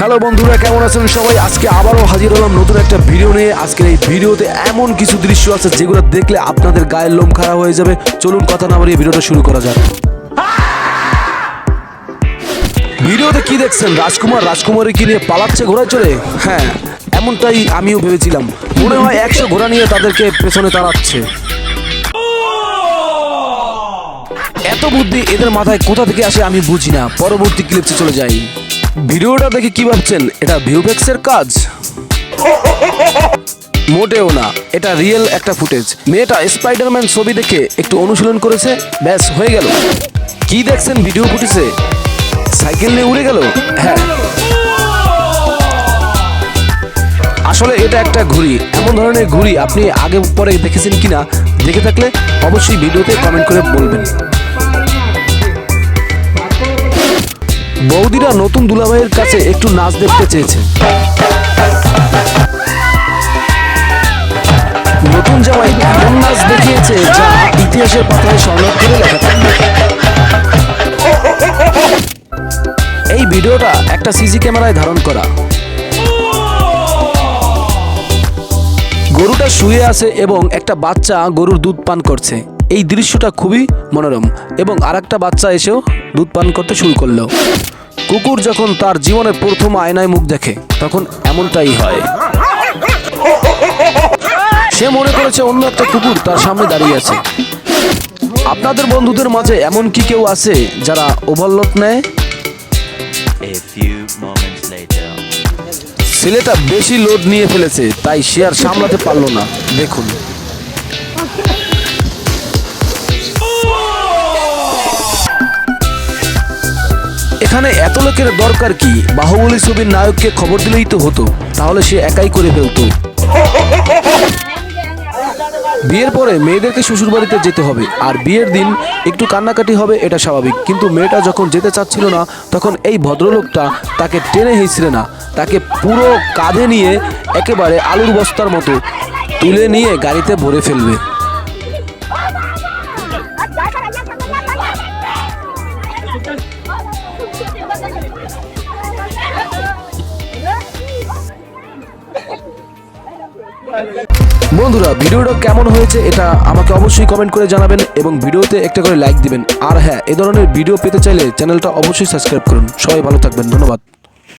Hello বন্ধুরা, কেমন আছেন সবাই? আজকে আবারও হাজির হলাম নতুন একটা ভিডিও নিয়ে। আজকের এই ভিডিওতে এমন কিছু দৃশ্য আছে যেগুলো দেখলে আপনাদের গায়ের লোম খাড়া হয়ে যাবে। চলুন কথা না বাড়িয়ে ভিডিওটা শুরু করা যাক। ভিডিওতে কি দেখছেন? রাজকুমারী কি নিয়ে পালাচ্ছে ঘোড়ায় চড়ে? হ্যাঁ, এমনটাই আমিও ভেবেছিলাম। মনে হয় 100 ঘোড়া নিয়ে তাদেরকে পেছনে তাড়াচ্ছে। এত বুদ্ধি এদের মাথায় কোথা থেকে আসে আমি বুঝি না। পরবর্তী ক্লিপসে চলে যাই। ভিডিওটা দেখে কি ভাবছেন এটা ভিউফেক্সের কাজ? মোটেও না, এটা রিয়েল একটা ফুটেজ। মেয়েটা স্পাইডারম্যান ছবি দেখে একটু অনুশীলন করেছে, ব্যাস হয়ে গেল। কি দেখছেন ভিডিও ফুটেজে? সাইকেল নিয়ে উড়ে গেল। হ্যাঁ, আসলে এটা একটা ঘুড়ি। এমন ধরনের ঘুড়ি আপনি আগে পরে দেখেছেন কিনা, দেখে থাকলে অবশ্যই ভিডিওতে কমেন্ট করে বলবেন। বৌদিরা নতুন দুলাভাইয়ের কাছে একটু নাচ দেখতে চেয়েছে। নতুন জামাই এমন নাচ দেখিয়েছে যা ইতিহাসের পাতায় স্বর্ণাক্ষরে লেখা থাকবে। এই ভিডিওটা একটা সিসি ক্যামেরায় ধারণ করা। গরুটা শুয়ে আছে এবং একটা বাচ্চা গরুর দুধ পান করছে। এই দৃশ্যটা খুবই মনোরম এবং আরেকটা বাচ্চা এসেও দুধ পান করতে শুরু করলো। কুকুর যখন তার জীবনের প্রথম আয়নায় মুখ দেখে তখন এমনটাই হয়। সে মনে করেছে অন্য একটা কুকুর তার সামনে দাঁড়িয়ে আছে। আপনাদের বন্ধুদের মাঝে এমন কি কেউ আছে যারা ওভারলোড নেয়? ছেলেটা বেশি লোড নিয়ে ফেলেছে, তাই সে আর সামলাতে পারলো না। দেখুন, এখানে এত লোকের দরকার কি? বাহুবলী ছবির নায়ককে খবর দিলেই তো হতো, তাহলে সে একাই করে ফেলতো। বিয়ের পরে মেয়েদেরকে শ্বশুর বাড়িতে যেতে হবে, আর বিয়ের দিন একটু কান্নাকাটি হবে, এটা স্বাভাবিক। কিন্তু মেয়েটা যখন যেতে চাচ্ছিল না তখন এই ভদ্রলোকটা তাকে টেনে হিঁচড়ে না, তাকে পুরো কাঁধে নিয়ে একেবারে আলুর বস্তার মতো তুলে নিয়ে গাড়িতে ভরে ফেলবে। বন্ধুরা, ভিডিওটা কেমন হয়েছে এটা আমাকে অবশ্যই কমেন্ট করে জানাবেন এবং ভিডিওতে একটা করে লাইক দিবেন। আর হ্যাঁ, এ ধরনের ভিডিও পেতে চাইলে চ্যানেলটা অবশ্যই সাবস্ক্রাইব করুন। সবাই ভালো থাকবেন, ধন্যবাদ।